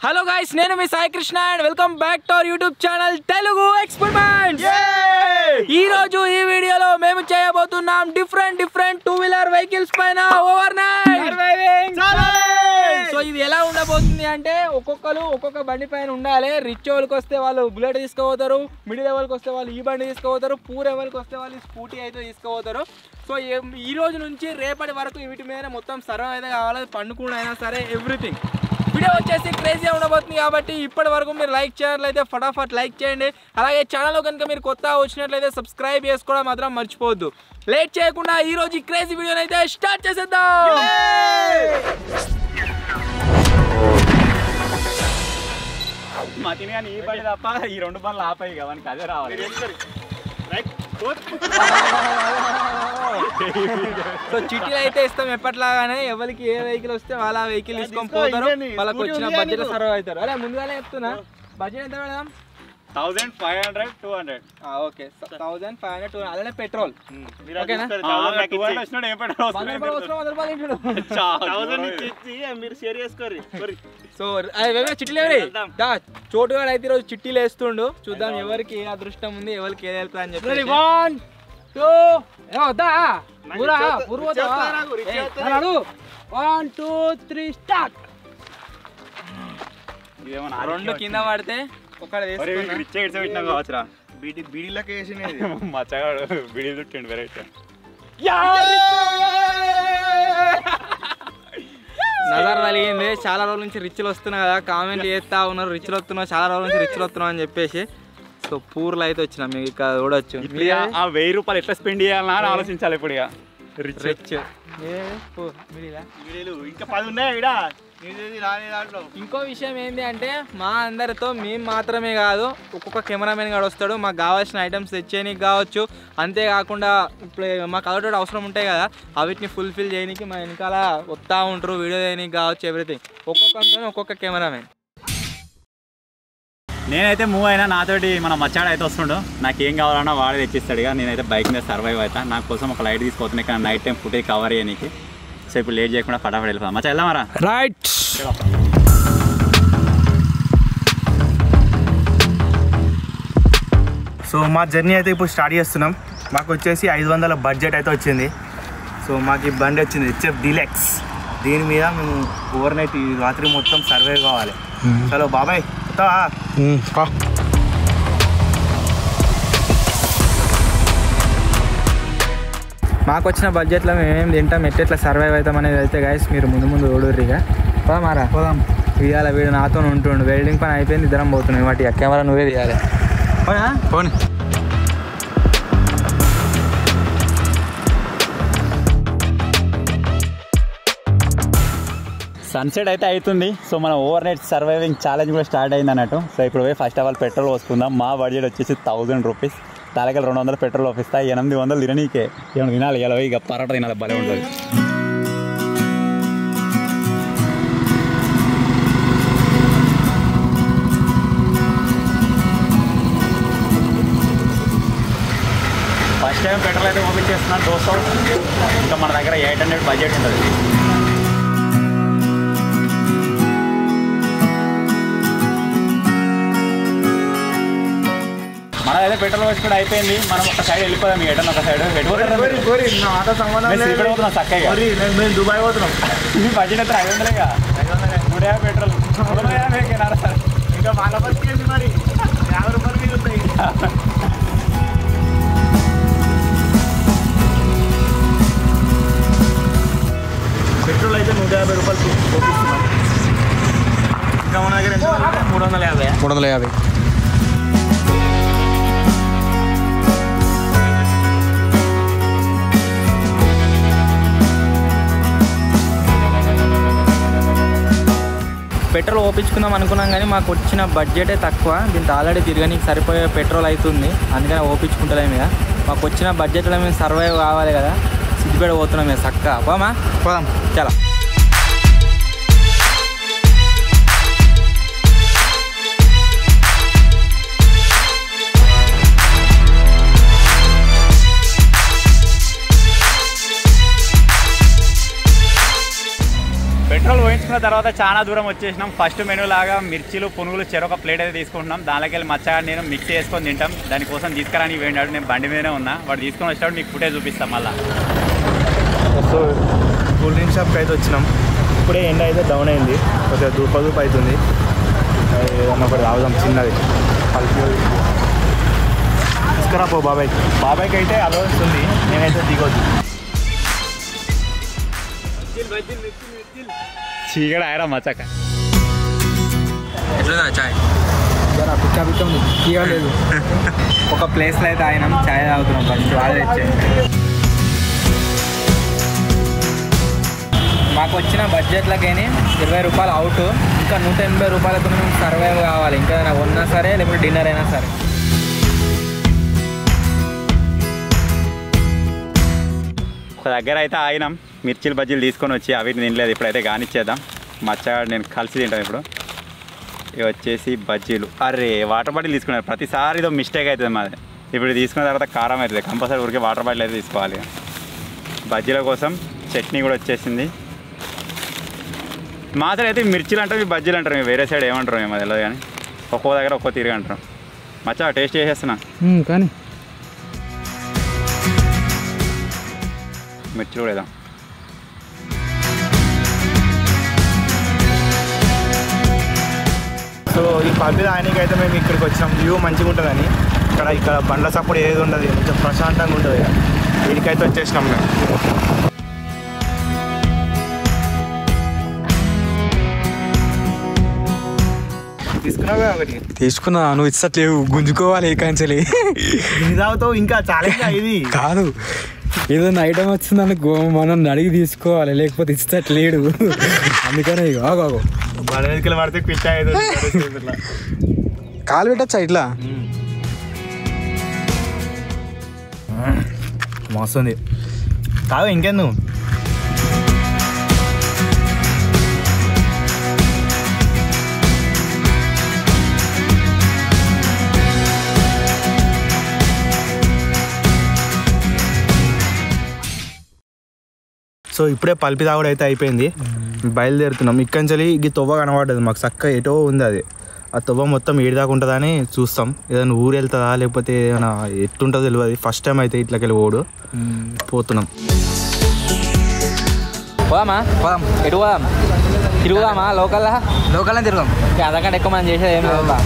Hello guys, నేను మీ Sai Krishna and welcome back to our YouTube channel Telugu experiments. ఈ రోజు ఈ వీడియోలో మేము చేయబోతున్నాం డిఫరెంట్ టూ వీలర్ వెహికల్స్ పైన ఓవర్ నైట్. సో ఇది ఎలా ఉండబోతుంది అంటే ఒక్కొక్క బండి పైన ఉండాలి. రిచ్ వాళ్ళకి వస్తే వాళ్ళు బుల్లెట్ తీసుకుపోతారు, మిడిల్ లెవెల్కి వస్తే వాళ్ళు ఈ బండి తీసుకుపోతారు, పూర్ లెవెల్కి వస్తే వాళ్ళు స్కూటీ అయితే తీసుకుపోతారు. సో ఈ రోజు నుంచి రేపటి వరకు వీటి మీద మొత్తం సర్వ్ అయితే కావాలి, పండుకుండా అయినా సరే ఎవ్రీథింగ్. వీడియో వచ్చేసి క్రేజీగా ఉండబోతుంది కాబట్టి ఇప్పటి వరకు మీరు లైక్ చేయాలైతే ఫటాఫట్ లైక్ చేయండి. అలాగే ఛానల్లో కనుక మీరు కొత్త వచ్చినట్లయితే సబ్స్క్రైబ్ చేసుకోవడం మాత్రం మర్చిపోవద్దు. లేట్ చేయకుండా ఈ రోజు ఈ క్రేజీ వీడియోని అయితే స్టార్ట్ చేసేద్దాం. మతిని కానీ ఈ బండి తప్ప ఈ రెండు బండ్లు ఆపాయి కదా, మనకి అదే రావాలి. సో చిట్టీలు అయితే ఇస్తాం ఎప్పట్లాగానే. ఎవరికి ఏ వెహికల్ వస్తే వాళ్ళ వెహికల్ తీసుకొని పోతారు, వాళ్ళకి వచ్చిన బడ్జెట్ సర్వ్ అవుతారు. అరే ముందుగానే చెప్తున్నా, బడ్జెట్ ఎంత పెడదాం? 1500 200. ఓకే, 1500 200 అలానే పెట్రోల్. ఓకేనా? సో చిట్టీలు చోటుగాడు అయితే ఈరోజు చిట్టీలు వేస్తుండు. చూద్దాం ఎవరికి ఏ అదృష్టం ఉంది, ఎవరికి ఏది వెళ్తా అని చెప్పి. 1 2 3 స్టార్ట్. రెండు కింద పడితే కావచ్చురా. బీడీలకి వేసినది మచ్చగాడు బీడీ చుట్టండి వెరైటీ. నజర్ తగిలింది. చాలా రోజుల నుంచి రిచ్లు వస్తున్నాయి కదా, కామెంట్ చేస్తా ఉన్నారు రిచ్లు వస్తున్నావు, చాలా రోజుల నుంచి రిచ్లు వస్తున్నావు అని చెప్పేసి. సో పూర్లు అయితే వచ్చినా మీకు ఇక్కడ చూడొచ్చు. ఆ 1000 రూపాయలు ఎట్లా స్పెండ్ చేయాలని ఆలోచించాలి ఇప్పుడు. ఇక రిచ్ ఇంకా 10 ఉన్నాయి ఇక్కడ. ఇంకో విషయం ఏంటి అంటే మా అందరితో మేము మాత్రమే కాదు, ఒక్కొక్క కెమెరామెన్ గాడు వస్తాడు మాకు కావాల్సిన ఐటమ్స్ తెచ్చేయడానికి కావచ్చు. అంతేకాకుండా ఇప్పుడు మాకు అదొకటి అవసరం ఉంటాయి కదా, అవిటిని ఫుల్ఫిల్ చేయడానికి మా వెనకాల వస్తూ ఉంటారు, వీడియో చేయడానికి కావచ్చు, ఎవ్రీథింగ్. ఒక్కొక్క కెమెరామెన్. నేనైతే మూవ్ అయినా నాతోటి మన మచ్చాడు అయితే వస్తుండు. నాకు ఏం కావాలన్నా వాడే తెచ్చిస్తాడు. ఇక నేనైతే బైక్ మీద సర్వైవ్ అవుతా. నాకు కోసం ఒక లైట్ తీసుకుపోతున్నాయి కానీ నైట్ టైం ఫుటేజ్ కవర్ చేయడానికి. సో ఇప్పుడు లేట్ చేయకుండా ఫటాఫట్ వెళ్ళిపోతాం. మచ్చా వెళ్దామరా? రైట్. సో మా జర్నీ అయితే ఇప్పుడు స్టార్ట్ చేస్తున్నాం. మాకు వచ్చేసి 500 బడ్జెట్ అయితే వచ్చింది. సో మాకు ఈ బండి వచ్చింది HF డీలక్స్. దీని మీద మేము ఓవర్ నైట్ ఈ రాత్రి మొత్తం సర్వైవ్ కావాలి. చలో బాబాయ్ వస్తావా? మాకు వచ్చిన బడ్జెట్లో మేమేం తింటాం, ఎట్లా సర్వైవ్ అవుతాం అనేది అయితే గైస్ మీరు ముందు ఓడుర్రిగా మారా పోదాం. ఇవాళ వీడు నాతో ఉంటుండు. వెల్డింగ్ పని అయిపోయింది, ఇద్దరం పోతున్నాం. వాటి కెమెరా నువ్వే తీయాలి. పోనీ సన్సెట్ అయితే అవుతుంది. సో మన ఓవర్ నైట్ సర్వైవింగ్ ఛాలెంజ్ కూడా స్టార్ట్ అయింది అన్నట్టు. సో ఇప్పుడు పోయి ఫస్ట్ ఆఫ్ ఆల్ పెట్రోల్ పోసుకుందాం. మా బడ్జెట్ వచ్చేసి 1000 రూపీస్. తలకి 200 పెట్రోల్ పోపిస్తా. 800 తిననీకే. ఏమైనా తినాలి ఇలా ఇక పరోటా తినాలి, భలే ఉంటుంది. ఫస్ట్ టైం పెట్రోల్ అయితే పంపించేస్తున్నాను 200. ఇంకా మన దగ్గర 800 బడ్జెట్ ఉంటుంది. మన అయితే పెట్రోల్ వచ్చి కూడా అయిపోయింది. మనం ఒక సైడ్ వెళ్ళిపోదాం. ఎటన్నా ఒక సైడ్ పోతున్నాం చక్కగా. మేము దుబాయ్ పోతున్నాం. మీ బడ్జెట్ అయితే 500గా 150 పెట్రోల్. ఇంకా వాళ్ళ బతికేది మరి 50 రూపాయలు మీద ఉంటాయి. పెట్రోల్ అయితే 150 రూపాయలు చూపిస్తున్నాం. ఇంకా మన దగ్గర ఎంత 350. పెట్రోల్ ఓపించుకుందాం అనుకున్నాం కానీ మాకు వచ్చిన బడ్జెటే తక్కువ. దీంతో ఆల్రెడీ తిరగడానికి సరిపోయే పెట్రోల్ అవుతుంది, అందుకని ఓపించుకుంటలేము. ఇక మాకు వచ్చిన బడ్జెట్లో మేము సర్వైవ్ కావాలి కదా, సిద్దిపేట పోతున్నాం. మేము చక్కగా పోదాం. చాలా పెట్రోల్ పోయించుకున్న తర్వాత చాలా దూరం వచ్చేసినాం. ఫస్ట్ మెనూ లాగా మిర్చిలు పునుగులు చెరొక ప్లేట్ అయితే తీసుకుంటున్నాం. దానిలోకి వెళ్ళి మచ్చగా నేను మిక్స్ చేసుకొని తింటాం. దానికోసం తీసుకురానికి వేయండి. నేను బండి మీదనే ఉన్నా. వాడు తీసుకొని వచ్చాడు. మీకు ఫుటేజ్ చూపిస్తాం మళ్ళీ. సో కూల్ డ్రింక్ షాప్కి అయితే వచ్చినాం. ఇప్పుడే ఎండ అయితే డౌన్ అయింది, కొద్దిగా దూప అవుతుంది. ఏదన్నా ఒకటి తాగుదాం చిన్నది కలిపి తీసుకురా పో బాబాయ్కి అయితే అలవెన్స్ ఉంది, నేనైతే దిగొద్దు. చీకడ ఆయరా మచ్చక ఎట్లా చాయ్ లేదు. ఒక ప్లేస్లో అయితే ఆయన చాయ్ తాగుతున్నాం. ఫస్ట్ వాళ్ళు తెచ్చే మాకు వచ్చిన బడ్జెట్లకైనా 20 రూపాయలు అవుట్, ఇంకా 180 రూపాయలతో మేము సర్వైవ్ కావాలి. ఇంకా ఉన్నా సరే లేకపోతే డిన్నర్ అయినా సరే. ఒక దగ్గర అయితే ఆగినాం. మిర్చిలు బజ్జీలు తీసుకొని వచ్చి అవి తినలేదు. ఇప్పుడైతే కానిచ్చేద్దాం. మచ్చగా నేను కలిసి తింటాను. ఇప్పుడు ఇవి వచ్చేసి బజ్జీలు. అరే వాటర్ బాటిల్ తీసుకున్నారు. ప్రతిసారి ఇదో మిస్టేక్ అవుతుంది మాది. ఇప్పుడు తీసుకున్న తర్వాత కారం అవుతుంది. కంపల్సరీ ఊరికే వాటర్ బాటిల్ అయితే తీసుకోవాలి. బజ్జీల కోసం చట్నీ కూడా వచ్చేసింది. మా సైడ్ అయితే మిర్చిలు అంటారు, బజ్జీలు అంటారు. వేరే సైడ్ ఏమంటారు మేము అది తెలియదు. కానీ ఒక్కో దగ్గర ఒక్కో తిరిగి అంటారు. మచ్చా టేస్ట్ చేసేస్తున్నా కానీ మిర్చి కూడా వేద్దాం. సో ఈ పబ్లిక్ ఆయనకి అయితే మేము ఇక్కడికి వచ్చినాం. వ్యూ మంచిగా ఉంటుందని. ఇక్కడ బండ్ల సప్పుడు ఏది ఉండదు, కొంచెం ప్రశాంతంగా ఉంటుంది. దీనికైతే వచ్చేసినాం మేము. తీసుకున్నావా ఒకటి? తీసుకున్నా. నువ్వు ఇచ్చట్లేవు, గుంజుకోవాలి కాంచెలి. ఇది తాగుతావు ఇంకా చాలా ఇది కాదు, ఏదైనా ఐటమ్ వచ్చిందనుకో మనం అడిగి తీసుకోవాలి, లేకపోతే ఇచ్చట్లేడు. అందుకనే ఆగో బడవేదికలు పడితే పిచ్చ కాలు పెట్టచ్చా ఇట్లా. మస్తుంది. కాదు ఇంకెందు సో ఇప్పుడే పల్పి తాగుడు అయితే అయిపోయింది. బయలుదేరుతున్నాం. ఇక్కడి నుంచి ఈ తొవ్వ కనబడ్డది మాకు. చక్క ఎటో ఉంది అది. ఆ తొవ్వ మొత్తం ఏడు దాకా ఉంటుందని చూస్తాం. ఏదైనా ఊరు వెళ్తుందా లేకపోతే ఏమైనా ఎట్టుంటుందో తెలియదు. ఫస్ట్ టైం అయితే ఇట్లకి వెళ్ళి పోతున్నాం. పోదామా? పోదాం. ఎటు పోదాం? తిరుగుదామా? లోకల్లా తిరుగుదాం. అంతకంటే ఎక్కువ మనం చేసేది ఏం లేదు.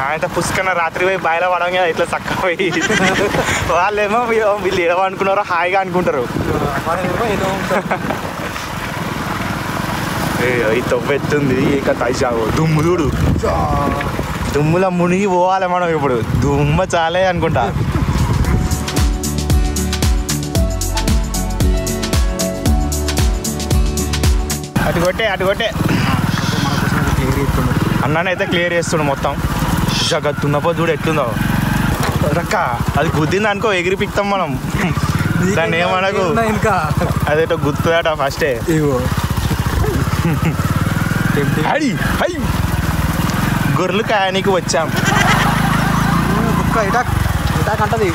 ఆయన పుష్కన్న రాత్రి పోయి బాయిలో పడగా ఇట్లా చక్క పోయి వాళ్ళేమో వీళ్ళు ఏదో అనుకున్నారో హాయిగా అనుకుంటారు. ఈ తొవ్వెత్తుంది ఇక తైజావు దుమ్ము చూడు. దుమ్ములో మునిగి పోవాలి మనం. ఇప్పుడు దుమ్మ చాలే అనుకుంటా. అటు కొట్టే అన్నానైతే క్లియర్ చేస్తుండు మొత్తం. తున్నపో చూడు ఎట్లుందో రక్క. అది గుద్దింది అనుకో ఎగిరిపిస్తాం మనం. దాన్ని ఏమనకు. ఇంకా అదేటో గుర్తుదట ఫస్టే. గొర్రెలు కాయనికి వచ్చాం. అంటది.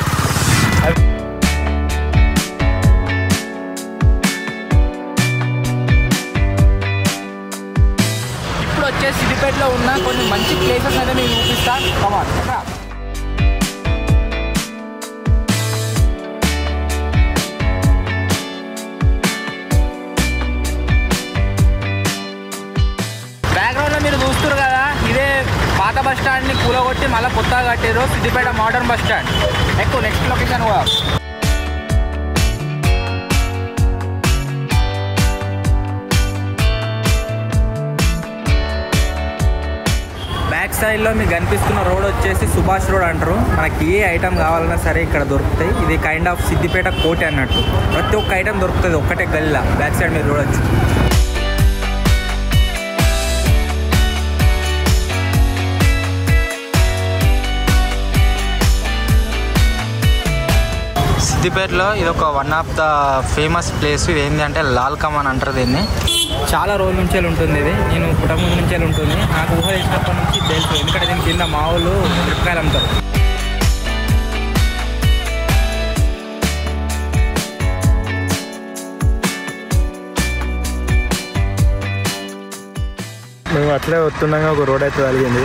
ఇప్పుడు వచ్చే సిద్దిపేటలో ఉన్న కొన్ని మంచి ప్లేసెస్ అయితే నేను చూపిస్తాను. బ్యాక్గ్రౌండ్లో మీరు చూస్తారు కదా, ఇదే పాత బస్ స్టాండ్ని కూలగొట్టి మళ్ళీ కొత్తగా కట్టారు. Siddipet modern bus stand. ఎక్కువ నెక్స్ట్ లొకేషన్ కూడా బ్యాక్ సైడ్లో మీకు కనిపిస్తున్న రోడ్ వచ్చేసి సుభాష్ రోడ్ అంటారు. మనకి ఏ ఐటమ్ కావాలన్నా సరే ఇక్కడ దొరుకుతాయి. ఇది కైండ్ ఆఫ్ సిద్దిపేట కోట అన్నట్టు. ప్రతి ఒక్క ఐటమ్ దొరుకుతుంది ఒక్కటే గల్లీలా. బ్యాక్ సైడ్ మీరు చూడొచ్చు. సిద్దిపేటలో ఇది ఒక one of the famous place. ఇది ఏంటి అంటే లాల్ కమాన్ అంటారు దీన్ని. చాలా రోజుల నుంచే ఉంటుంది ఇది. నేను పుట్టముందు నుంచే ఉంటుంది. నాకు ఊహ వేసినప్పటి నుంచి తెలుసు. ఎందుకంటే దీని కింద మా వాళ్ళు మిరపకాయలు అమ్ముతారు. మేము అట్లే వస్తుండగా ఒక రోడ్ అయితే కలిగింది.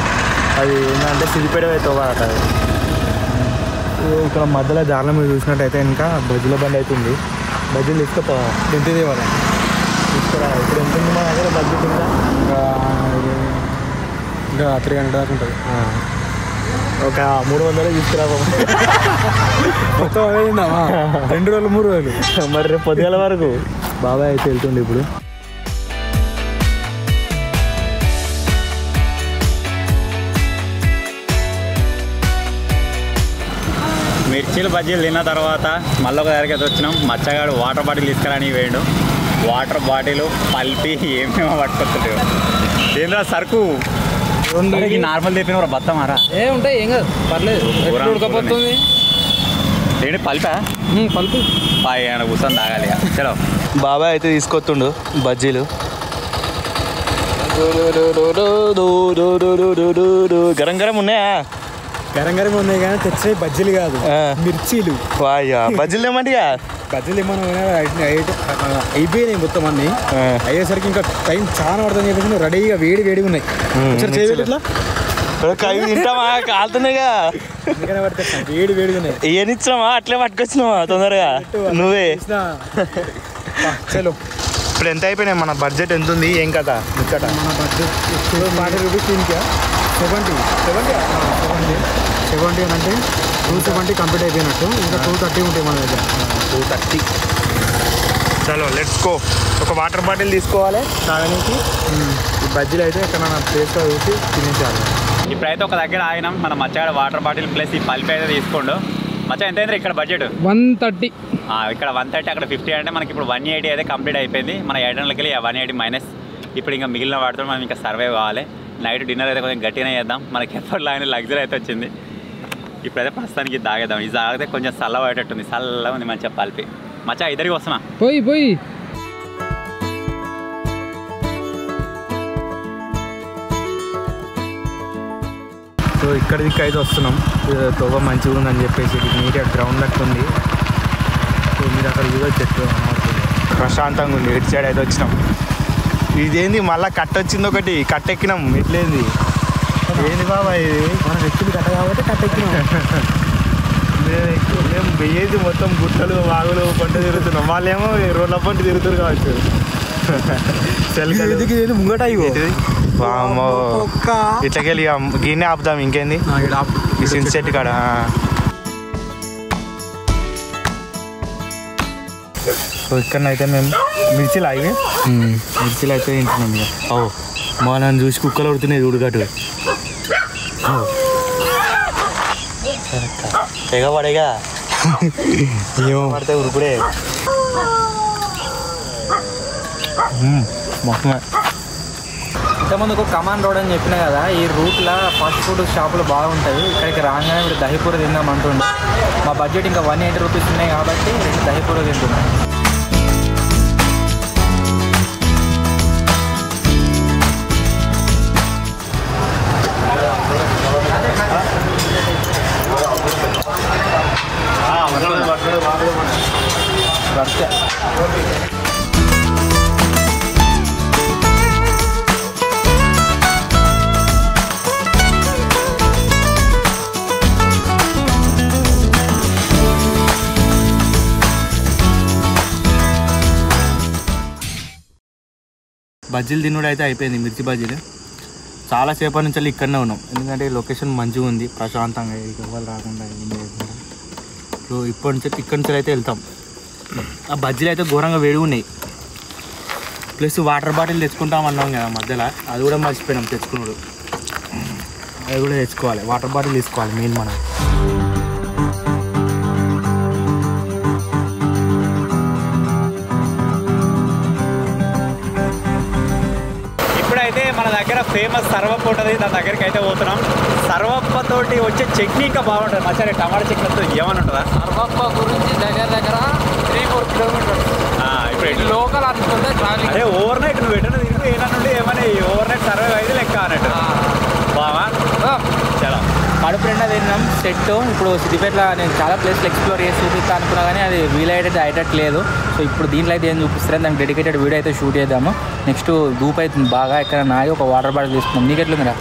అది ఏంటంటే సిద్దిపేట అయితే పోవాలట. ఇక్కడ మధ్యలో దారిలో మీరు చూసినట్టయితే ఇంకా బజ్జీల బండి అయితే ఉంది. బజ్జీలు తీసుకుపోవాలి. తింటుంది వాళ్ళ తీసుకురా. ఇప్పుడు ఎంత ఉంది మా దగ్గర బడ్జెట్ ఇంకా 300 దాకా ఉంటుంది. ఒక 300 తీసుకురా. మొత్తం అదే 2 రోజులు 3 రోజులు. మరి రేపు పొద్దుగాల వరకు బాబాయ్ అయితే వెళ్తుంది. ఇప్పుడు మిర్చీలు బజ్జీలు తిన్న తర్వాత మళ్ళీ ఒక దగ్గరికి అయితే వచ్చినాం. మచ్చగాడు వాటర్ బాటిల్ తీసుకురాని వేయండు. వాటర్ బాటిల్ పల్పి ఏమేమో పట్టుకొస్తలేవు. ఏంద్రా సరుకు నార్మల్ తెప్పిన బత్తమారా ఏ ఉంటాయి ఏం కాదు పర్లేదు. ఉడకపోతుంది ఏంటి పల్పా పలుపు కూర్చొని తాగాలి. చలో బాబాయ్ అయితే తీసుకొస్తుండు బజ్జీలు. గరం గరం ఉన్నాయా? గరం గరం ఉన్నాయి కానీ తెచ్చే బజ్జీలు కాదు, మిర్చీలు. వాయ్యా బజ్జీలు ఏమంటిగా? బజ్జీలు ఏమన్నా అయిపోయినాయి మొత్తం అన్ని. అయ్యేసరికి ఇంకా టైం చాలా పడుతుంది చెప్పేసి రెడీగా వేడిగా ఉన్నాయి. ఇట్లా తింటామా? కాలుతున్నాయిగా. వేడిగా ఉన్నాయి. ఏనిచ్చినామా? అట్లే పట్టుకొచ్చినామా తొందరగా? నువ్వే చలో. ఇప్పుడు ఎంత అయిపోయినాయి? మన బడ్జెట్ ఎంత ఉంది? ఏం కదా ముచ్చట? మన బడ్జెట్ 40 రూపీస్ ఇంకా 70 అంటే 270 కంప్లీట్ అయిపోయినట్టు. ఇంకా 230 ఉంటాయి మన దగ్గర. 230. చలో లెట్స్ గో. ఒక వాటర్ బాటిల్ తీసుకోవాలి తాగడానికి. ఈ బజ్జీలు అయితే ఇక్కడ మన ప్లేస్లో చూసి తినేసారు. ఇప్పుడైతే ఒక దగ్గర ఆగినాం. మన మచ్చగాడు వాటర్ బాటిల్ ప్లస్ ఈ పల్పి అయితే తీసుకోండు. మచ్చ ఎంత అయింది ఇక్కడ బడ్జెట్? 130. ఇక్కడ 130, అక్కడ 50 అంటే మనకి ఇప్పుడు 180 అయితే కంప్లీట్ అయిపోయింది. మన 800కి 180 మైనస్. ఇప్పుడు ఇంకా మిగిలిన వాటితో మనం ఇంకా సర్వైవ్ కావాలి. నైట్ డిన్నర్ అయితే కొంచెం గట్టిగానే చేద్దాం. మనకి ఎప్పటిలాగానే లగ్జరీ అయితే వచ్చింది. ఇప్పుడైతే ప్రస్తుతానికి తాగేద్దాం. ఇది తాగితే కొంచెం చల్లగా పడేటట్టుంది. చల్లగా ఉంది మంచిగా పల్పి. మచ్చా ఇద్దరికి వస్తున్నా పోయి సో ఇక్కడ దిక్కు అయితే వస్తున్నాం. తోవ మంచిగా ఉందని చెప్పేసి నీట్గా గ్రౌండ్ లెక్క ఉంది. సో మీరు అక్కడ కూడా చెట్టు ప్రశాంతంగా ఉంది. ఇటు సైడ్ అయితే వచ్చినాం. ఇదేంది మళ్ళీ కట్ట వచ్చింది, ఒకటి కట్ట ఎక్కినాం. ఎట్లేంది ఏంది బాబా ఇది? మనం ఎక్కింది కట్ట కాబట్టి కట్ట ఎక్కినాం. మేము వెయ్యేది మొత్తం గుట్టలు వాగులు పంట తిరుగుతున్నాం. వాళ్ళేమో రోడ్ల పంట తిరుగుతారు కావచ్చు. ముంగట ఇట్లకెళ్ళి గిన్నె ఆపుదాం. ఇంకేంది ఈ సిన్ సెట్ కాడ. సో ఇక్కడనైతే మేము మిర్చిలు అవి మిర్చిలు అయితే తింటున్నాం. ఇక మా నన్ను చూసి కుక్కలు ఉడుతున్నాయి ఉడుగట్టు. తెగ పడేగా ఏమో పడితే ఉరుకుడే. మొత్తం ఇంతకుముందు ఒక కమాన్ రోడ్ అని చెప్పినా కదా, ఈ రూట్లో ఫాస్ట్ ఫుడ్ షాపులు బాగుంటాయి. ఇక్కడికి రాగానే ఇప్పుడు దహిపూర తిందాం అంటుండే. మా బడ్జెట్ ఇంకా 180 రూపీస్ ఉన్నాయి కాబట్టి దహిపూర తింటున్నాం. బజ్జీలు తినుడు అయితే అయిపోయింది. మిర్చి బజ్జీలు చాలాసేపటి నుంచి ఇక్కడనే ఉన్నాం. ఎందుకంటే లొకేషన్ మంచిగా ఉంది, ప్రశాంతంగా ఎవరు రాకుండా ఏం లేకుండా. సో ఇప్పటి నుంచి ఇక్కడి నుంచి అయితే వెళ్తాం. ఆ బజ్జీలు అయితే ఘోరంగా వేడి ఉన్నాయి. ప్లస్ వాటర్ బాటిల్ తెచ్చుకుంటాం అన్నాం కదా మధ్యలో, అది కూడా మర్చిపోయినాం తెచ్చుకున్నాడు. అది కూడా తెచ్చుకోవాలి. వాటర్ బాటిల్ తీసుకోవాలి మెయిన్ మనం. ఇప్పుడైతే మన దగ్గర ఫేమస్ సర్వప్ప ఉంటుంది. దాని దగ్గరికి అయితే పోతున్నాం. సర్వప్పతోటి వచ్చే చట్నీ ఇంకా బాగుంటుంది. మచ్చా టమాటా చట్నీతో ఏమని ఉంటుందా? సర్వప్ప గురించి దగ్గర 3-4 కిలోమీటర్స్. ఇప్పుడు లోకల్ అనుకుంటే అదే ఓవర్ నైట్ నువ్వు ఎటన్నా తిరుగు ఏనా నుండి ఏమని ఓవర్ నైట్ సర్వైవ్ అయితే లెక్క అన్నట్టు. బావా చలో కడుపు నిండా తిన్నాం సెట్. ఇప్పుడు సిద్దిపేటలో నేను చాలా ప్లేస్లు ఎక్స్ప్లోర్ చేసి చూపిస్తా అనుకున్నా కానీ అది అయ్యేటట్లేదు. సో ఇప్పుడు దీంట్లో అయితే ఏం చూపిస్తారని దానికి డెడికేటెడ్ వీడియో అయితే షూట్ చేద్దాము. నెక్స్ట్ ధూప్ అవుతుంది బాగా, ఎక్కడ నాయి ఒక వాటర్ బాటిల్ తీసుకున్నాం. నీకు ఎట్లుందిరా?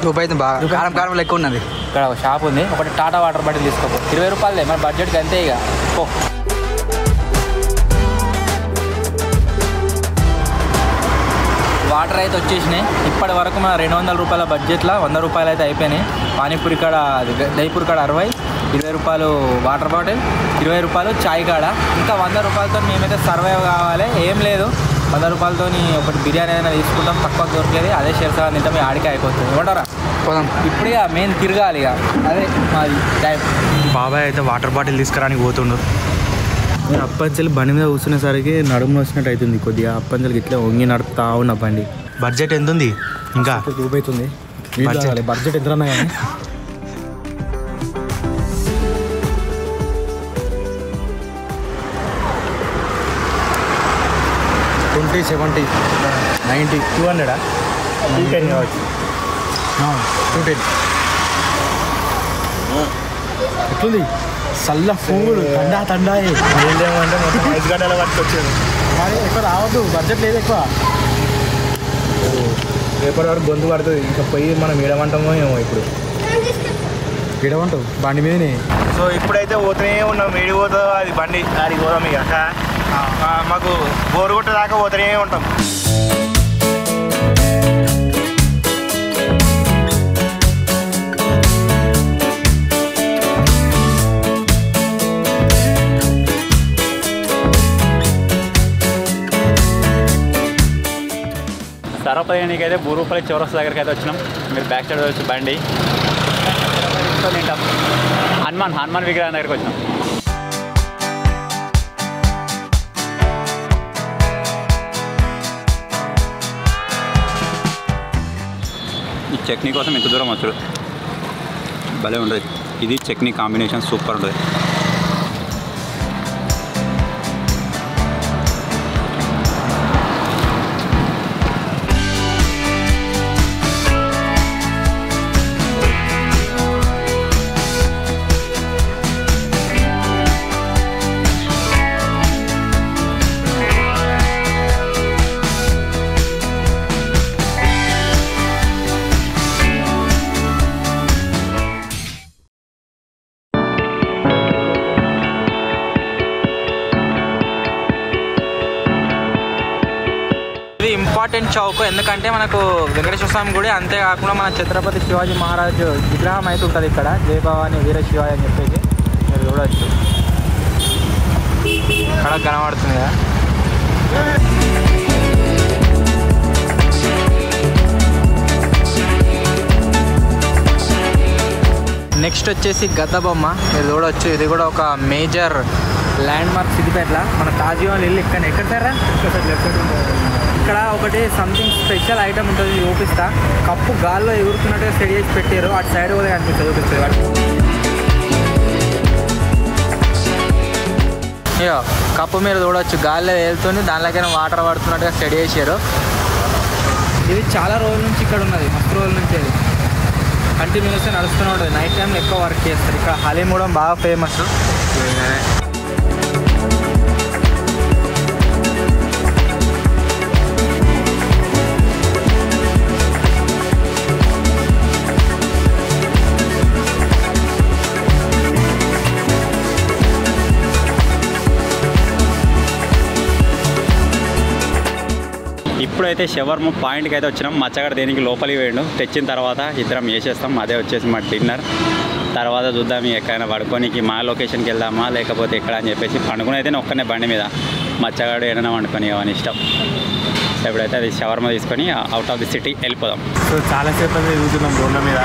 ధూప్ అయితే బాగా కారం లెక్క ఉన్నది. ఇక్కడ ఒక షాప్ ఉంది, ఒకటి టాటా వాటర్ బాటిల్ తీసుకోపో, 20 రూపాయలే మన బడ్జెట్కి అంతే. ఇక పో. వాటర్ అయితే వచ్చేసినాయి. ఇప్పటి వరకు మన 200 రూపాయల బడ్జెట్లో 100 రూపాయలు అయితే అయిపోయినాయి. పానీపూరి కాడ దహిపూరి కాడ 60, 20 రూపాయలు వాటర్ బాటిల్, 20 రూపాయలు చాయ్ కాడ. ఇంకా 100 రూపాయలతో మేమైతే సర్వైవ్ కావాలి. ఏం లేదు, 100 రూపాయలతో ఒకటి బిర్యానీ అయినా తీసుకుంటాం, తక్కువ దొరికేది. అదే షేర్స్ తింటాం, మీ ఆడికే అయిపోతుంది. ఏమంటారా? పోదాం. ఇప్పుడు ఇక మెయిన్ తిరగాలి. ఇక అదే మాది టైం. బాబాయ్ అయితే వాటర్ బాటిల్ తీసుకురానికి పోతుండు. నేను అప్పంచెలు బండి మీద కూర్చునేసరికి నడుము వచ్చినట్టు అవుతుంది కొద్దిగా. అప్పంచెలకి ఇట్లా వంగి నడుపుతా ఉన్న బండి. బడ్జెట్ ఎంత ఉంది? ఇంకా ధూప్ అవుతుంది. బడ్జెట్ ఎంత అన్నా కానీ 20, 70, 90, 200 210 కావచ్చు. 210 ఎట్లుంది? చల్ల పువ్వులు తండా ఏంటేమంటే మొత్తం 5 గంటల వరకు వచ్చాడు. మరి ఎక్కువ రావద్దు, బడ్జెట్ లేదు ఎక్కువ. రేపటి వరకు గొంతు పడుతుంది. ఇంకా పోయి మనం ఏడమంటామో ఏమో. ఇప్పుడు ఏడమంటావు బండి మీదనే. సో ఇప్పుడైతే పోతూనే ఉన్నాం. ఏడి పోతుందో అది బండి ఆడికి పోదాం. ఇక మాకు బోరు కొట్ట దాకా పోతూనే ఉంటాం. సరపదేనికి అయితే బూరుపల్లి చౌరస్తా దగ్గరికి అయితే వచ్చినాం. మీరు బ్యాక్ సైడ్ వచ్చి బండి తింటాం. హనుమాన్ విగ్రహం దగ్గరికి వచ్చినాం. ఈ చట్నీ కోసం ఎంత దూరం వచ్చాడు, భలే ఉంటుంది. ఇది చట్నీ కాంబినేషన్ సూపర్ ఉంటుంది. ఇంపార్టెంట్ చౌక్, ఎందుకంటే మనకు వెంకటేశ్వర స్వామి గుడి, అంతేకాకుండా మన ఛత్రపతి శివాజీ మహారాజు విగ్రహం అయితే ఉంటుంది ఇక్కడ, జయభవాని వీర శివాజీ అని చెప్పేసి మీరు చూడవచ్చు. ఇక్కడ కనబడుతుంది కదా. నెక్స్ట్ వచ్చేసి గద్ద బొమ్మ మీరు చూడవచ్చు. ఇది కూడా ఒక మేజర్ ల్యాండ్ మార్క్ సిద్దిపేటలో. మన తాజ్మహల్ ఇల్లు ఇక్కడ ఎక్కడ సారా ఇక్కడ ఒకటి సంథింగ్ స్పెషల్ ఐటమ్ ఉంటుంది, చూపిస్తా. కప్పు గాల్లో ఎగురుతున్నట్టుగా సెట్ చేసి పెట్టారు, అటు సైడ్ కూడా కనిపిస్తుంది, చూపిస్తుంది. ఇక కప్పు మీరు చూడవచ్చు, గాల్లో వెళ్తుంది, దానిలోకైనా వాటర్ పడుతున్నట్టుగా సెట్ చేశారు. ఇది చాలా రోజుల నుంచి ఇక్కడ ఉన్నది, మస్తు రోజుల నుంచి. అది కంటిన్యూస్గా నడుస్తూనే ఉంటుంది. నైట్ టైంలో ఎక్కువ వర్క్ చేస్తారు. ఇక్కడ హలీం కూడా బాగా ఫేమస్. ఇప్పుడైతే షవర్మ పాయింట్కి అయితే వచ్చినాం. మచ్చగాడు దేనికి లోపలికి వేయండు, తెచ్చిన తర్వాత ఇద్దరం వేసేస్తాం. అదే వచ్చేసి మా డిన్నర్. తర్వాత చూద్దాం ఎక్కడైనా పడుకోనికి మా లొకేషన్కి వెళ్దామా లేకపోతే ఎక్కడ అని చెప్పేసి. పండుకుని అయితే ఒక్కనే బండి మీద, మచ్చగాడు ఏదైనా వండుకొని అని ఇష్టం. ఎప్పుడైతే అది షవర్మ తీసుకొని అవుట్ ఆఫ్ ది సిటీ వెళ్ళిపోదాం. సో చాలాసేపు అయితే తిరుగుతున్నాం రోడ్ల మీద,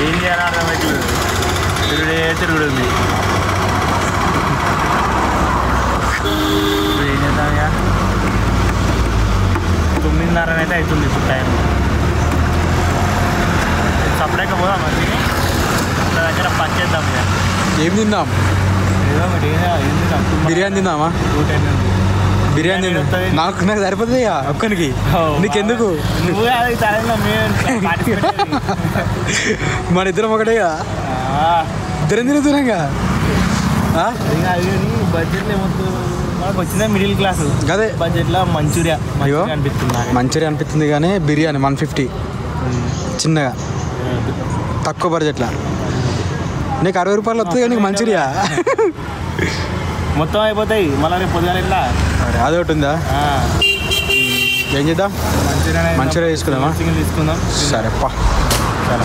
ఏం చేయాలో అర్థమవుతుంది. తిరుగుతుంది. ఏం చేద్దాం? ఇక 9:30 అయితే అవుతుంది ఇప్పుడు టైం. సపరేట్గా పోదాం మంచిగా, నా దగ్గర పని చేద్దాం. ఇక ఏం తిందాం? ఏదో ఒకటి ఏం తిందాం. బిర్యానీ తిందామా? 210 బిర్యానీ నాకు సరిపోతుంది ఇక ఒక్కనికి. నీకెందుకు? నువ్వు మన ఇద్దరం ఒకటే కదా. ఇద్దరం తిరుగుతున్నాగా బడ్జెట్లో ఏమవుతుంది మనకు వచ్చిందే మిడిల్ క్లాస్ అదే బడ్జెట్లో మంచూరియా అనిపిస్తుంది మంచూరియా అనిపిస్తుంది కానీ బిర్యానీ 150 చిన్నగా తక్కువ బడ్జెట్లో నీకు 60 రూపాయలు వస్తుంది నీకు మంచూరియా మొత్తం అయిపోతాయి మళ్ళీ రేపు పొద్దుగా ఇట్లా అదొకటి ఉందా ఏం చేద్దాం మంచూరియా తీసుకుందామా తీసుకుందాం సరేపా సరే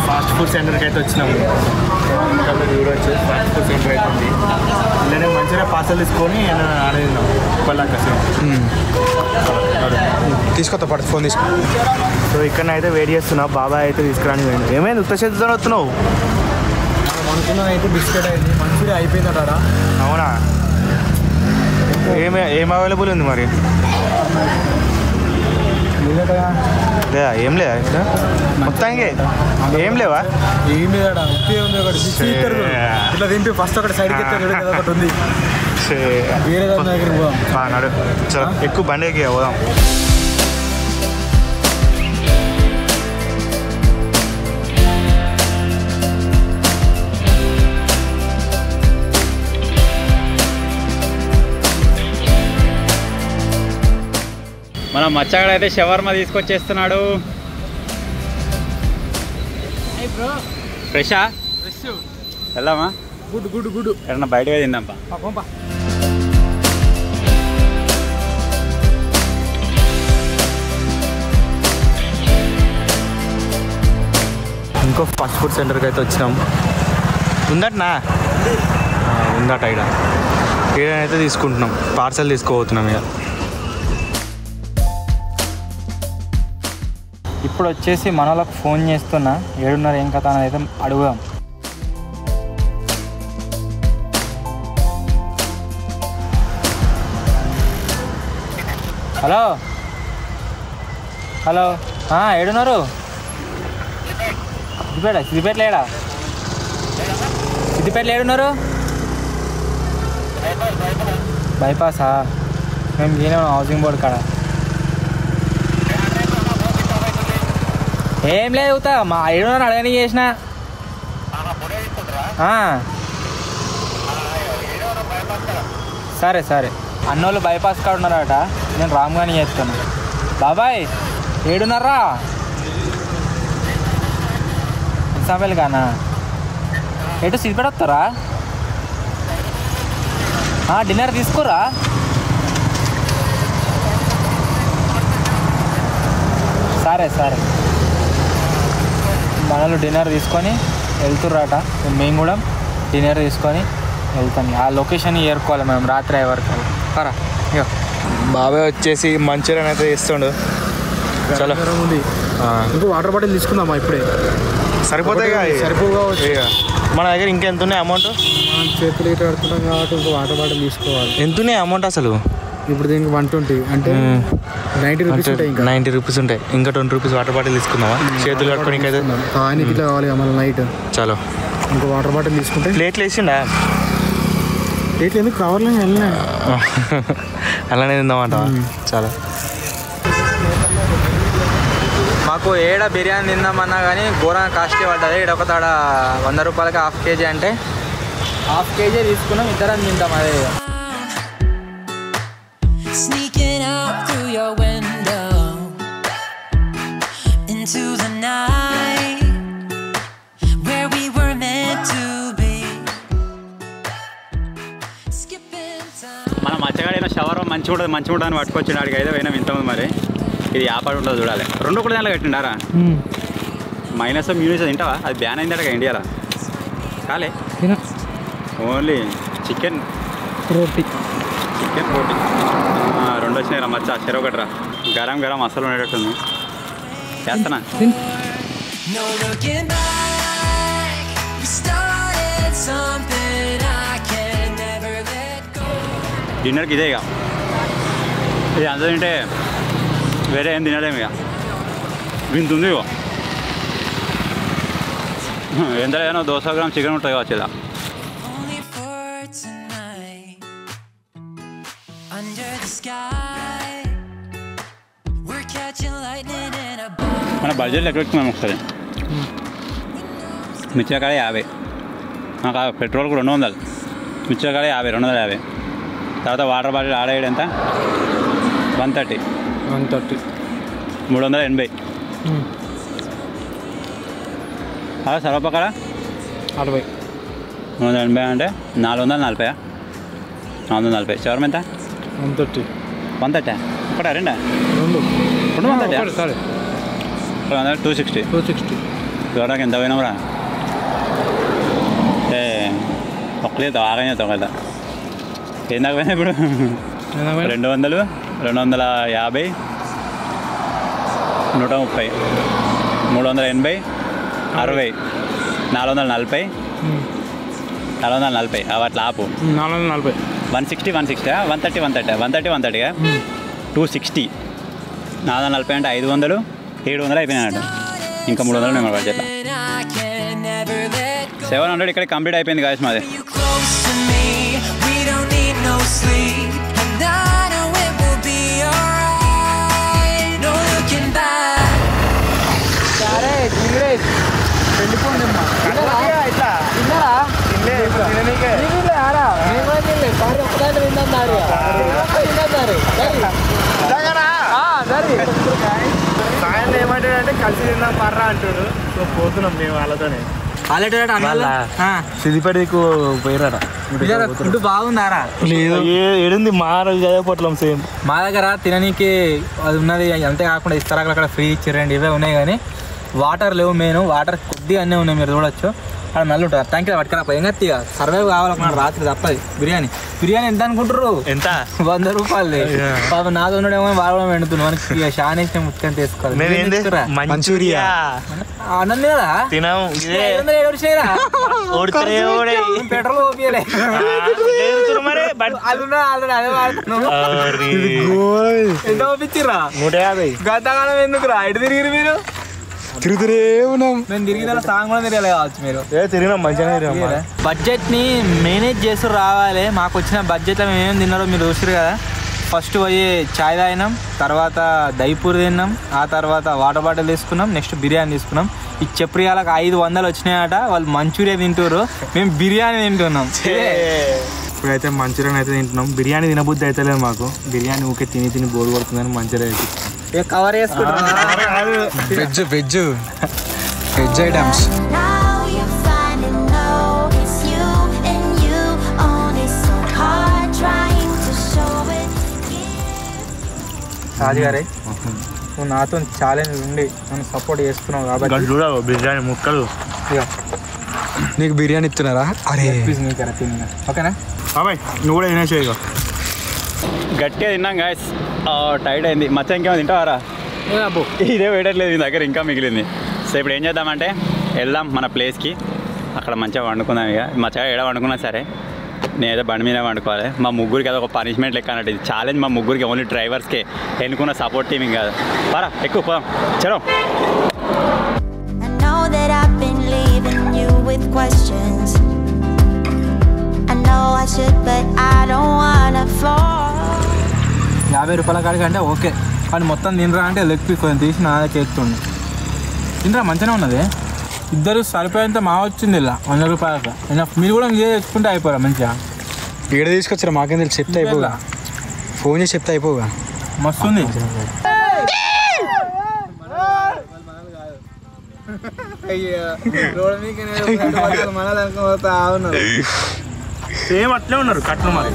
ఫాస్ట్ ఫుడ్ సెంటర్కి అయితే వచ్చినాము చూడవచ్చు ఫాస్ట్ ఫుడ్ సెంటర్ అయితే ఉంది ఇలానే మంచిగా పార్సల్ తీసుకొని ఆడేద్దాం పల్లాక తీసుకొస్తా పట్టు ఫోన్ తీసుకో సో ఇక్కడ అయితే వెయిట్ చేస్తున్నా బాబాయ్ అయితే తీసుకురాని పోయింది ఏమైంది ఉత్త చేతితో వస్తున్నావు అనుకున్నాం అయితే బిస్కెట్ అయింది మంచూరియా అయిపోయిందట అవునా ఏం అవైలబుల్ ఉంది మరి లేదా ఏం లేదా ఇక్కడ మొత్తానికి ఏం లేవా ఏం లేదట ఉప్పే ఉంది ఒకటి ఇట్లా దింపి ఫస్ట్ ఒకటి సైడ్కి ఎత్తారు ఒకటి ఉంది వేరే దాని దగ్గరికి పోదాం నడు చలో ఎక్కువ బండికి పోదాం మన మచ్చగాడు అయితే షవర్మా తీసుకొచ్చేస్తున్నాడు ఫ్రెషా వెళ్దామా గుడ్ గుడ్ గుడ్ ఎక్కడన్నా బయటగా తిందాంపా ఇంకో ఫాస్ట్ ఫుడ్ సెంటర్కి అయితే వచ్చినాం ఉందటనా ఉందట ఈడనైతే తీసుకుంటున్నాం పార్సల్ తీసుకోబోతున్నాం ఇక ఇప్పుడు వచ్చేసి మనోళ్ళకి ఫోన్ చేస్తున్నా 7:30 ఏం కథ అనేది అయితే అడుగుదాం. హలో హలో ఏడున్నారు? సిద్దిపేటలో ఏడా? సిద్దిపేటలో ఏడున్నారు? బైపాసా? మేము దీని హౌసింగ్ బోర్డు కాడ. ఏం లేదు అవుతా మా ఏడున్నారు అడగని చేసిన. సరే సరే అన్నోళ్ళు బైపాస్ కాడ ఉన్నారట, నేను రామ్గాని చేస్తాను. బాబాయ్ ఏడున్నారా? ఇన్సాంపల్లి కానా? ఎటు సిద్దిపేట వస్తారా? డిన్నర్ తీసుకోరా? సరే సరే మనలు డిన్నర్ తీసుకొని వెళ్తుర్రాట, మేము కూడా డిన్నర్ తీసుకొని వెళ్తాం. ఆ లొకేషన్ ఏరుకోవాలి మేము రాత్రి అయ్యే వరకు. కరా ఇక బాబాయ్ వచ్చేసి మంచూరియన్ అయితే ఇస్తుండు. చాలా ఉంది. ఇంకో వాటర్ బాటిల్ తీసుకుందామా? ఇప్పుడే సరిపోతాయి. సరిపోగా మన దగ్గర ఇంకెంత ఉన్నాయి అమౌంట్? మనం చేతులు ఇటు ఆడుతున్నాం కాబట్టి ఇంకో వాటర్ బాటిల్ తీసుకోవాలి. ఎంత ఉన్నాయి అమౌంట్ అసలు? ఇప్పుడు దీనికి 120 అంటే 90 రూపీస్ ఉంటాయి. ఇంకా 90 రూపీస్ ఉంటాయి. ఇంకా 20 రూపీస్ వాటర్ బాటిల్ తీసుకుందామా? చేతులు కట్టుకొని ఇంకైతే ఆయనకి ఇట్లా కావాలి మళ్ళీ నైట్. చలో ఇంకో వాటర్ బాటిల్ తీసుకుంటే ప్లేట్లు వేసిండా? ప్లేట్లు ఎందుకు కావాలి? వెళ్ళినా అలానే తిందామంట. చాలా మాకు ఏడ బిర్యానీ తిందామన్నా కానీ ఘోరంగా కాస్ట్లీ పడ్డది. ఒక తాడ 100 రూపాయలకి హాఫ్ కేజీ అంటే హాఫ్ కేజీ తీసుకున్నాం, ఇద్దరం తింటాం. అదే Sneaking out through your window into the night where we were meant to be. Skipping time. మన మచ్చగాడైన షవర్మా మంచిగా ఉంటుంది అని పట్టుకొచ్చిండు. ఆడికి అయితే పోయినాం ఇంతమంది. మరి ఇది ఆపాడు ఉంటుంది చూడాలి. 2 కూడా దాంట్లో కట్టిండారా? మైనస్ మ్యూనిస్ తింటావా? అది బ్యాన్ అయిందట ఇండియాలో. కాలే ఓన్లీ చికెన్ రోటీ. 2 వచ్చినాయి రా మచ్చ. చెరొకటి రా. గరం గరం అసలు ఉండేటట్టుంది. చేస్తానా? No looking back, we started something I can never let go. డిన్నర్కి ఇదే ఇక. ఇది అంత తింటే వేరే ఏం తినలేము ఇక. వింటుంది ఇగో. ఎంత ఏదైనా 200 గ్రామ్ చికెన్ ఉంటుంది కావచ్చు ఇలా. Only for tonight, under the sky, మన బడ్జెట్ ఎక్కడ పెట్టుకున్నాం ఒకసారి మిర్చికాయ 50 నాకు పెట్రోల్కి 200 మిర్చికాయ 50 250 తర్వాత వాటర్ బాటిల్ ఆడేయడం ఎంత 130 380 అలా సర్వపక్కల 60 380 అంటే 440 440 చవరం ఎంత 130 130 ఒకటా రెండా 230 260 చూడడానికి ఎంత పోయినా కూడా అంటే ఒక్కలేదు ఆగనే అవుతాం కదా ఏందాక పోయినా ఇప్పుడు 200 250 130 380 60 440 440 అట్లా ఆపు 440 160 130 130 260 440 అంటే 500 700 అయిపోయినాడు ఇంకా 300 మేము బడ్జెట్లో 700 ఇక్కడ కంప్లీట్ అయిపోయింది గాయస్ మాది సాయంత్రం ఏమంటాడంటే కలిసి తిందాం పర్రా అంటాడు. సో పోతున్నాం మేము వాళ్ళతోనే. సిద్దిపేటకు పోయిరారా ఫుడ్ బాగుందారా? ఏడుంది మా చదివేపట్లం సేమ్. మా దగ్గర తిననీకి అది ఉన్నది, అంతే కాకుండా ఇస్తారు అక్కడ ఫ్రీ ఇచ్చిరండి. ఇవే ఉన్నాయి కానీ వాటర్ లేవు. మెయిన్ వాటర్ కొద్దిగా అన్నీ ఉన్నాయి, మీరు చూడొచ్చు. అక్కడ నల్లు ఉంటుంది. థ్యాంక్ యూ పట్టుకురా ఏం కత్తిగా సర్వైవ్ కావాలనుకున్నాడు. రాత్రి తప్పది. బిర్యానీ ఎంత అనుకుంటారు? ఎంత 100 రూపాయలు. పాప నాది ఉండడేమో వాడడం వెండుతున్నాం. మనకి షానేసి ముక్కని తీసుకోవాలి. మంచూరియా అన్నం కదా తినాము. పెట్రోల్ ఓపియలే అదే వాడుతున్నాం. ఎంత ఓపించిరా? 150. గతకాలం ఎందుకురా ఇటు తిరిగిరు మీరు? తిరుగుతురే ఉన్నాం. నేను తిరిగిన సాంగ్ కూడా తిరగలే కావచ్చు మీరు. తిరిగినాం మంచిగా. బడ్జెట్ ని మేనేజ్ చేస్తూ రావాలి. మాకు వచ్చిన బడ్జెట్ లో మేము ఏమేమి తిన్నారో మీరు చూసారు కదా. ఫస్ట్ పోయి చాయ్ తాగినాం, తర్వాత దహిపూరి తిన్నాం, ఆ తర్వాత వాటర్ బాటిల్ తీసుకున్నాం, నెక్స్ట్ బిర్యానీ తీసుకున్నాం. ఈ చెప్రియాలకు 500 వచ్చినాయట. వాళ్ళు మంచూరియా తింటారు, మేము బిర్యానీ తింటున్నాం. ఇప్పుడైతే మంచూరియన్ అయితే తింటున్నాం. బిర్యానీ తినబుద్ధి అయితే లేదు మాకు. బిర్యానీ ఊకే తిని బోర్ కొడుతుందని మంచూరియా అయితే కవర్ చేసుకుంటాం. Veg items. రాజుగారే నువ్వు నాతో ఛాలెంజ్ ఉండి నన్ను సపోర్ట్ చేస్తున్నావు కాబట్టి చూడవు బిర్యానీ ముక్కలు. నీకు బిర్యానీ ఇస్తున్నారా? అరే తిన్నా ఓకేనా బాబాయ్ నువ్వు కూడా తినేసేయి. గట్టిగా తిన్నాం గాయస్. టైట్ అయింది. మచ్చ ఇంకేమో తింటావారా? ఇదే వేయట్లేదు మీ దగ్గర, ఇంకా మిగిలింది. సో ఇప్పుడు ఏం చేద్దామంటే వెళ్దాం మన ప్లేస్కి. అక్కడ మంచిగా వండుకుందాం. ఇక మచ్చగా ఏడ వండుకున్నా సరే నేనైతే బండి మీద వండుకోవాలి. మా ముగ్గురికి అదొక పనిష్మెంట్ లెక్క అన్నట్టు. ఇది ఛాలెంజ్ మా ముగ్గురికి, ఓన్లీ డ్రైవర్స్కే. ఎన్నుకున్న సపోర్ట్ టీమింగ్ కాదు. పరా ఎక్కువ పోదాం. చలో. ₹50 కాడికి అంటే ఓకే, కానీ మొత్తం తినరా అంటే లెగ్ పీస్ కొంచెం తీసి నా చేస్తుండే. తినరా మంచిగానే ఉన్నది. ఇద్దరు సరిపోయేంత మా వచ్చింది ఇలా ₹100. మీరు కూడా ఇదే తెచ్చుకుంటే అయిపోరా మంచిగా. ఏడ తీసుకొచ్చారా? మాకేం తెలిసి చెప్తే అయిపోగా, ఫోన్ చేసి చెప్తే అయిపోగా. మస్తు ఉంది. సేమ్ అట్లే ఉన్నారు కట్లు మరి.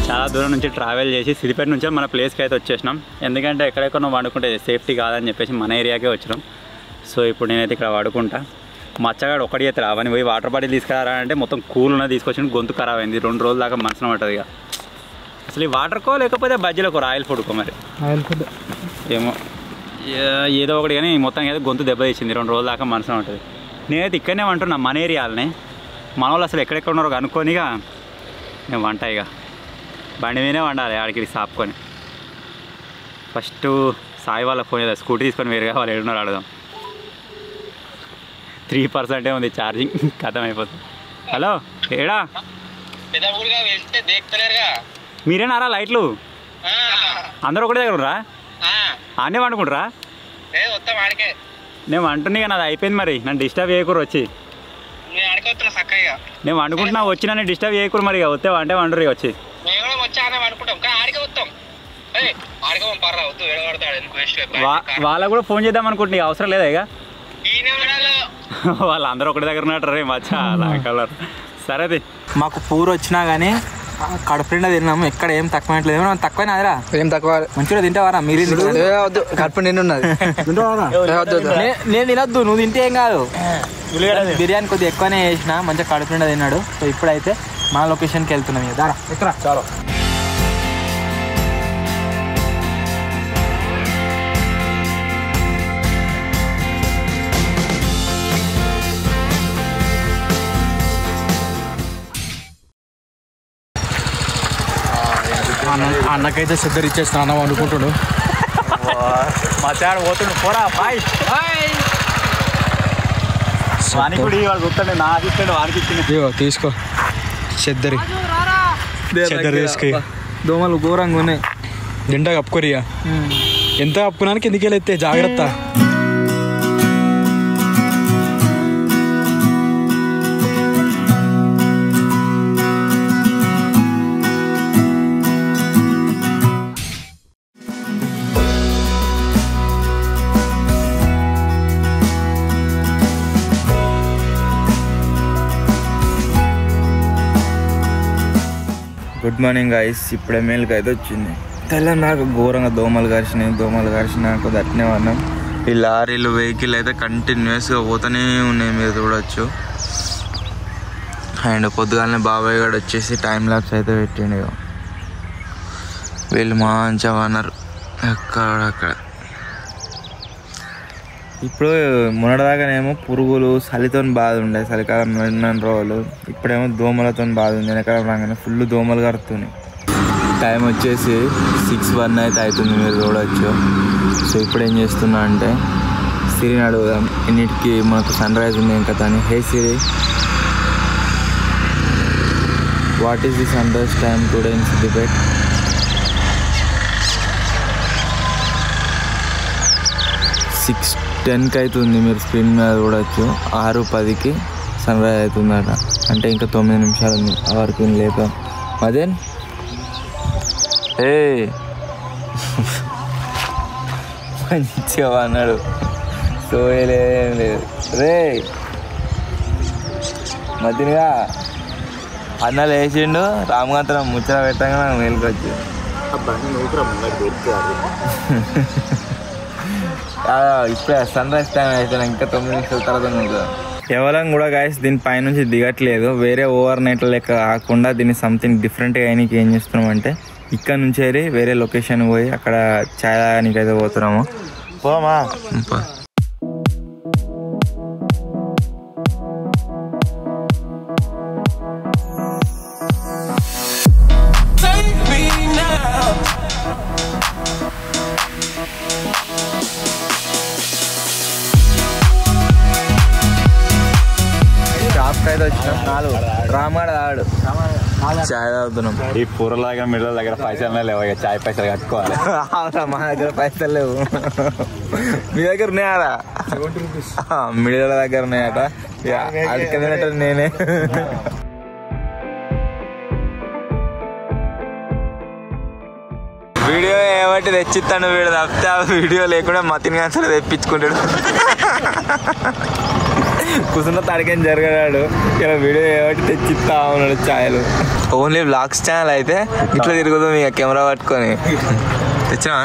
చాలా దూరం నుంచి ట్రావెల్ చేసి సిద్దిపేట నుంచి మన ప్లేస్కి అయితే వచ్చేసినాం. ఎందుకంటే ఎక్కడెక్కడ వండుకుంటే సేఫ్టీ కాదని చెప్పేసి మన ఏరియాకే వచ్చినాం. సో ఇప్పుడు నేనైతే ఇక్కడ వాడుకుంటా. మచ్చగాడు ఒకటి అయితే రావని పోయి వాటర్ బాటిల్ తీసుకురా అంటే మొత్తం కూల్ ఉన్నది తీసుకొచ్చి గొంతు ఖరాబ్ అయింది. 2 రోజుల దాకా మనసున పట్టదు. ఇక అసలు ఈ వాటర్కో లేకపోతే బజ్జీలకో ఆయిల్ ఫుడ్కో మరి ఏమో ఏదో ఒకటి. కానీ మొత్తం అయితే గొంతు దెబ్బ తీసింది. 2 రోజుల దాకా మనసున ఉంటుంది. నేనైతే ఇక్కడనే వంటున్నా మన ఏరియాలనే. మన వాళ్ళు అసలు ఎక్కడెక్కడ ఉన్నారో కనుక్కొనిగా నేను వంట. ఇక బండి మీదే వండాలి ఆడికి సాపుకొని. ఫస్ట్ సాయి వాళ్ళ ఫోన్ చేద్దాం. స్కూటీ తీసుకొని వేరుగా వాళ్ళు ఏడున్నారు అడుగుదాం. 3% ఉంది ఛార్జింగ్, ఖతం అయిపోతుంది. హలో ఏడా మీరేనారా లైట్లు అందరూ ఒకటే దగ్గర రా ఆనే వండుకుంటారా నేను వండుతున్నా కానీ అది అయిపోయింది మరి నన్ను డిస్టర్బ్ చేయకూరు వచ్చి నేను వండుకుంటున్నా వచ్చి నన్ను డిస్టర్బ్ చేయకూరు మరి వస్తే అంటే వండరు వచ్చి వాళ్ళకు కూడా ఫోన్ చేద్దాం అనుకుంటున్నా అవసరం లేదా ఇక వాళ్ళందరూ ఒకటి దగ్గర ఉన్నట్టు రే మచ్చా కలర్ సరేది మాకు పూర్ వచ్చినా కానీ కడుపు నిండా తిన్నాము ఎక్కడ ఏం తక్కువ లేదు తక్కువ అదిరా ఏం తక్కువ మంచిగా తింటావారా మీరు కడుపు నిండి ఉన్నది నేను తినొద్దు నువ్వు తింటే ఏం కాదు బిర్యానీ కొద్దిగా ఎక్కువనే చేసిన మంచిగా కడుపు నిండా తిన్నాడు సో ఇప్పుడైతే మా లొకేషన్కి వెళ్తున్నాం ఇక దారా ఎక్కరా చాలా అన్నకైతే సిద్ధం ఇచ్చేసిన అన్నం అనుకుంటాడు మచ్చాడు పోతుండు పోరా బాయ్ వానికి కూడా వాడు గుర్తుండే నాకు ఇస్తాడు వానికి ఇచ్చింది తీసుకో చెద్దరి తీసుకు దోమలు ఘోరంగా ఉన్నాయి నిండా కప్పుకోరియా ఎంత కప్పుకున్నానికి ఎందుకు వెళ్ళి జాగ్రత్త గుడ్ మార్నింగ్ గైస్. ఇప్పుడే మేలుకి అయితే వచ్చింది. తెల్లని నాకు ఘోరంగా దోమలు కరిచినాయి కొద్ది అట్నే ఉన్నాం. ఈ లారీలు వెహికల్ అయితే కంటిన్యూస్గా పోతూనే ఉన్నాయి, మీరు చూడొచ్చు. అండ్ పొద్దుగాలనే బాబాయ్ గారు వచ్చేసి టైం ల్యాప్స్ అయితే పెట్టిండు. వీళ్ళు మంచిగా అన్నారు ఎక్కడక్కడ. ఇప్పుడు మొన్నటిదాకానేమో పురుగులు చలితో బాధ ఉండే, చలికాలం 2 రోజులు. ఇప్పుడేమో దోమలతో బాధ ఉంది. వెనకాలం రాగానే ఫుల్ దోమలు కడుతున్నాయి. టైం వచ్చేసి 6:01 అయితే అవుతుంది, మీరు చూడవచ్చు. సో ఇప్పుడు ఏం చేస్తున్నా అంటే సిరిని అడుగుదాం ఎన్నిటికి మనకు సన్ రైజ్ ఉంది ఇంకా తను. Hey Siri, what is the sunrise time today in Siddipet? 6:10 అవుతుంది, మీరు స్క్రీన్ మీద చూడవచ్చు. 6:10కి సన్ రైజ్ అవుతుందట. అంటే ఇంకా 9 నిమిషాలు ఉంది ఆ వరకు లేపాం. అదేన్ మంచిగా అన్నాడు. సో ఏం లేదు రే మధ్యగా అన్న లేచిండు. రామకాంతరం ముచ్చట పెట్టగా నాకు మేలుకొచ్చు. ఇప్పుడే సన్ రైజ్ టైం అయితే ఇంకా 9 నిమిషాల తర్వాత ఉంటుంది. కేవలం కూడా గాయస్ దీనిపైనుంచి దిగట్లేదు. వేరే ఓవర్ నైట్ లెక్క కాకుండా దీన్ని సంథింగ్ డిఫరెంట్గా అయినకి ఏం చేస్తున్నాం అంటే ఇక్కడ నుంచి వేరే లొకేషన్ పోయి అక్కడ ఛాయ్ తాగడానికి అయితే పోతున్నాము. పోమా షాప్కి అయితే వచ్చినాం. 4 రామాడ ఆడు చాయ్ తాగుతున్నాం. ఈ పూరల దగ్గర మిడిల దగ్గర పైసలు లేవు, ఇక చాయ్ పైసలు కట్టుకోవాలి. మా దగ్గర పైసలు లేవు, మీ దగ్గర ఉన్నాయారా? మిడిల దగ్గర ఉన్నాయట. అడిగినట్టు నేనే వీడియో ఏమంటే తెచ్చిస్తాను. వీడు తప్పితే ఆ వీడియో లేకుండా మతిని కానీ తెప్పించుకుంటాడు. కూర్చున్న తడికేం జరగడాడు. ఇలా వీడియో ఏమంటే తెచ్చిస్తా ఉన్నాడు ఛాయలు. ఓన్లీ వ్లాగ్స్ ఛానల్ అయితే ఇట్లా తిరుగుతాం ఇక కెమెరా పట్టుకొని. తెచ్చా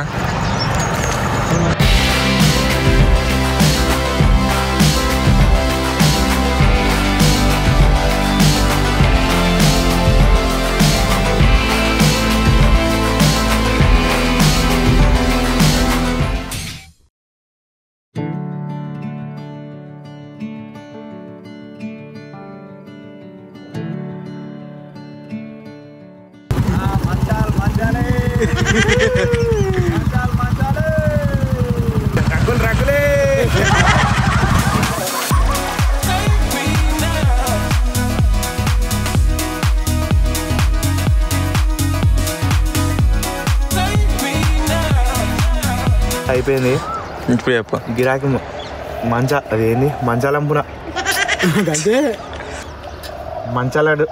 అయిపోయింది. ఇప్పుడు చెప్పు. గిరాకీ అదేంది మంచాలంపున అంతే మంచాలాడు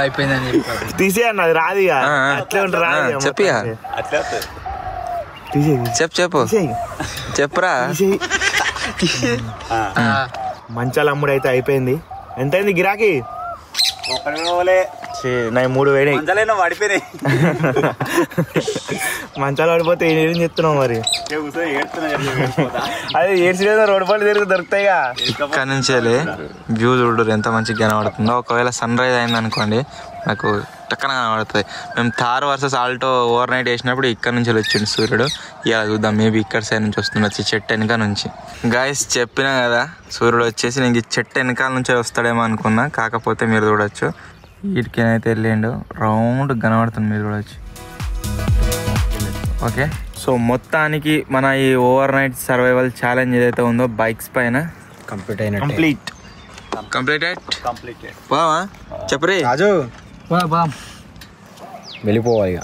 అయిపోయిందని తీసేయన్న అది రాదు ఇక అట్లే ఉంటుంది రాదు చెప్పిగా చెప్పు చెప్పురా. మంచాల అమ్ముడు అయితే అయిపోయింది. ఎంతైంది గిరాకీ? నా 3 వేడినాయి. మంచాలు పడిపోతే ఏం చెప్తున్నావు మరి? అది ఏడ్చలేదు రోడ్డు పళ్ళు తిరిగి దొరుకుతాయిగా. ఇక్కడ నుంచి వ్యూ చూడరు ఎంత మంచిగా కనబడుతుందో. ఒకవేళ సన్ రైజ్ అయింది అనుకోండి నాకు టక్కన కనబడుతుంది. మేము Thar versus Alto overnight వేసినప్పుడు ఇక్కడ నుంచి వచ్చిండు సూర్యుడు. ఇలా చూద్దాం, మేబీ ఇక్కడ సైడ్ నుంచి వస్తుండొచ్చు చెట్టు వెనక నుంచి. గాయస్ చెప్పినా కదా సూర్యుడు వచ్చేసి నేను ఈ చెట్టు వెనకాల నుంచి వస్తాడేమో అనుకున్నా, కాకపోతే మీరు చూడొచ్చు వీటికేనైతే వెళ్ళిండు రౌండ్ కనబడుతుంది, మీరు చూడొచ్చు. ఓకే, సో మొత్తానికి మన ఈ ఓవర్ నైట్ సర్వైవల్ ఛాలెంజ్ ఏదైతే ఉందో బైక్స్ పైన కంప్లీటెడ్. బావా చెప్పరే రాజు వెళ్ళిపోవాలి ఇక.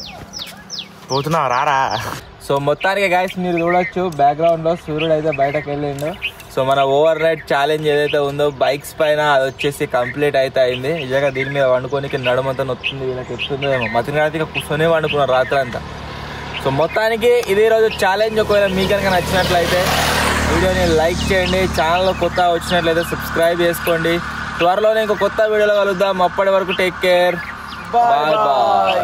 పోతున్నావు రారా. సో మొత్తానికి గాయస్ మీరు చూడొచ్చు బ్యాక్గ్రౌండ్ లో సూర్యుడు అయితే బయటకు వెళ్ళిండు. సో మన ఓవర్ నైట్ ఛాలెంజ్ ఏదైతే ఉందో బైక్స్ పైన అది వచ్చేసి కంప్లీట్ అయితే అయింది. నిజంగా దీని మీద వండుకోనికి నడుమంతా నొత్తుంది, వీళ్ళకి ఎత్తుందేమో మతిరాతిగా కూర్చొని వండుకున్నారు రాత్రి అంతా. సో మొత్తానికి ఇదే రోజు ఛాలెంజ్. ఒకవేళ మీకు కనుక నచ్చినట్లయితే వీడియోని లైక్ చేయండి, ఛానల్లో కొత్త వచ్చినట్లయితే సబ్స్క్రైబ్ చేసుకోండి. త్వరలోనే ఇంకో కొత్త వీడియోలో కలుద్దాం. అప్పటి వరకు టేక్ కేర్, బాయ్ బాయ్.